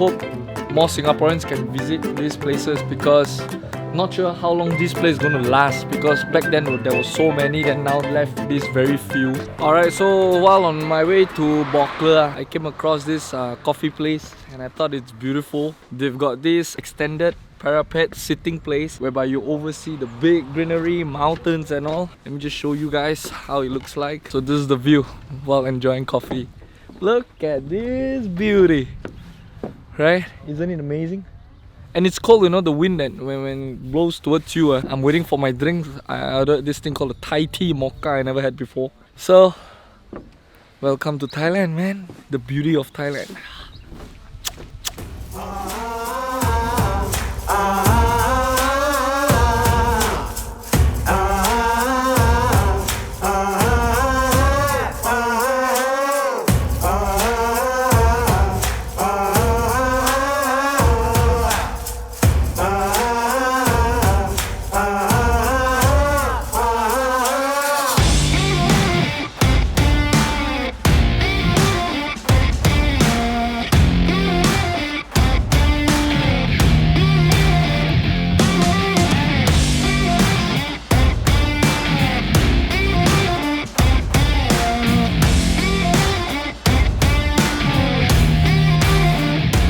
hope more Singaporeans can visit these places because not sure how long this place is gonna last because back then there were so many then now left this very few. Alright, so while on my way to Bo Kluea, I came across this coffee place and I thought it's beautiful. They've got this extended parapet sitting place whereby you oversee the big greenery, mountains and all. Let me just show you guys how it looks like. So this is the view while enjoying coffee. Look at this beauty, right? Isn't it amazing? And it's cold, you know, the wind that when it blows towards you. I'm waiting for my drink. I ordered this thing called a Thai tea mocha I never had before. So, welcome to Thailand, man. The beauty of Thailand.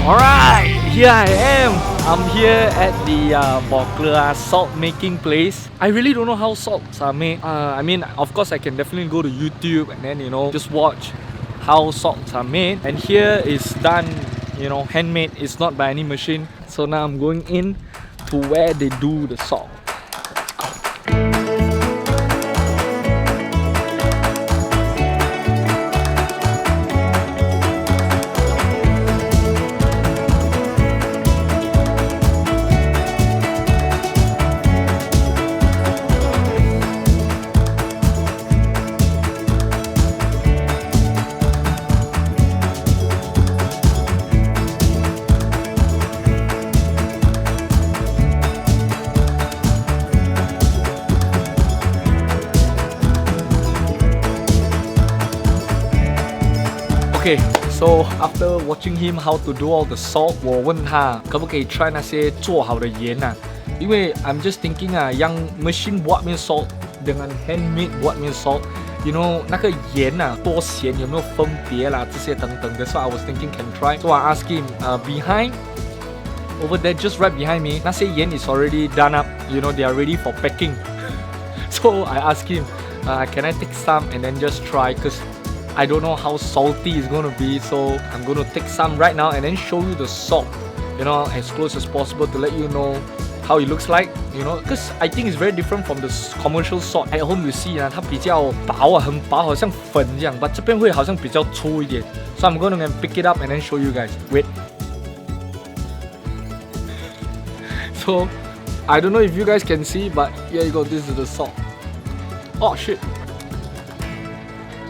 Alright, here I am. I'm here at the Bo Kluea salt making place. I really don't know how salts are made. I mean, of course I can definitely go to YouTube and then, you know, just watch how salts are made. And here is done, you know, handmade. It's not by any machine. So now I'm going in to where they do the salt. Okay, so after watching him how to do all the salt, 我问他可不可以 try 那些做好的盐啊？因为 I'm just thinking yang machine buat punya salt dengan handmade buat punya salt, you know 那个盐多咸有没有分别啦？这些等等的， so I was thinking can try. So I asked him, behind over there, just right behind me, 那些盐 is already done up. You know they are ready for packing. So I asked him, can I take some and then just try? Cause I don't know how salty it's gonna be, so I'm gonna take some right now and then show you the salt, you know, as close as possible to let you know how it looks like, you know, because I think it's very different from the commercial salt. At home you see 它比较薄很薄，好像粉这样， but 这边会好像比较粗一点。So I'm gonna pick it up and then show you guys. Wait. So I don't know if you guys can see, but here you go. This is the salt. Oh shit.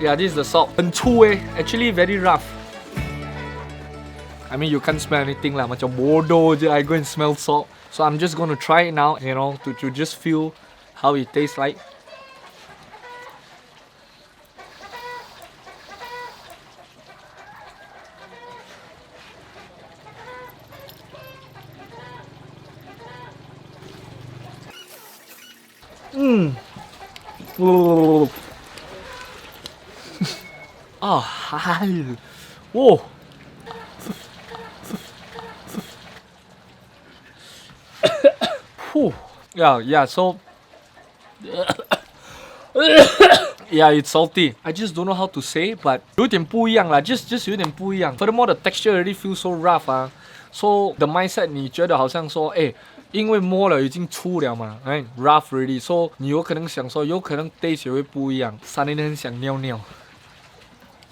Yeah, this is the salt. 很粗actually very rough. I mean you can't smell anything lah, macam bodoh je I go and smell salt. So I'm just gonna try it now, you know, to just feel how it tastes like. Oh, hi. Whoa. Yeah, so yeah, it's salty. I just don't know how to say, but 有点不一样啦 just 有点不一样 Furthermore, the texture already feels so rough So the mindset 你觉得好像说因为摸了已经粗了嘛 right? Rough already. So 你有可能想说有可能 taste 也会不一样 Suddenly 很想尿尿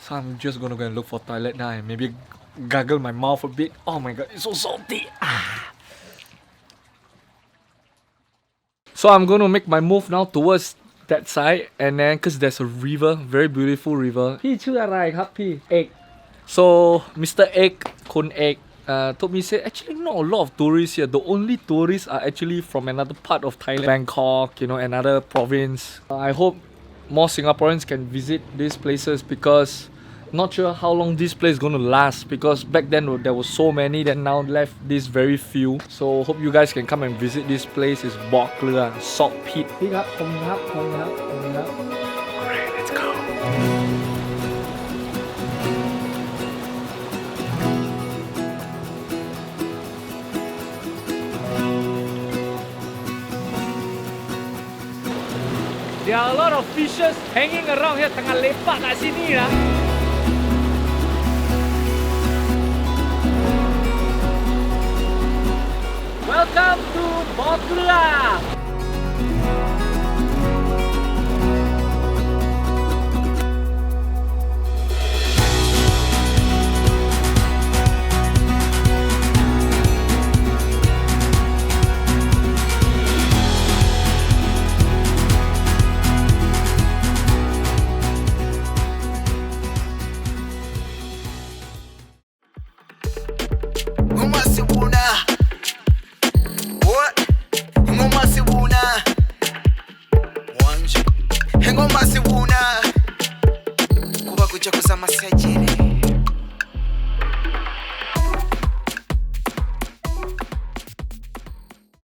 So I'm just gonna go and look for toilet now and maybe gargle my mouth a bit. Oh my god, it's so salty. So I'm gonna make my move now towards that side, and then cause there's a river, very beautiful river. พี่ชื่ออะไรครับพี่เอก So Mr. Ek, Kun Ek, told me say actually not a lot of tourists here. The only tourists are actually from another part of Thailand, Bangkok, you know, another province. I hope more Singaporeans can visit these places because Not sure how long this place is gonna last because back then there was so many that now left this very few. So hope you guys can come and visit this place. It's Bo Kluea Salt Pit. Pick up, come up. Alright, let's go. There are a lot of fishes hanging around here. Tengah lepak kat sini lah. Welcome to Bo Kluea. Kuba kuja kuzama sajere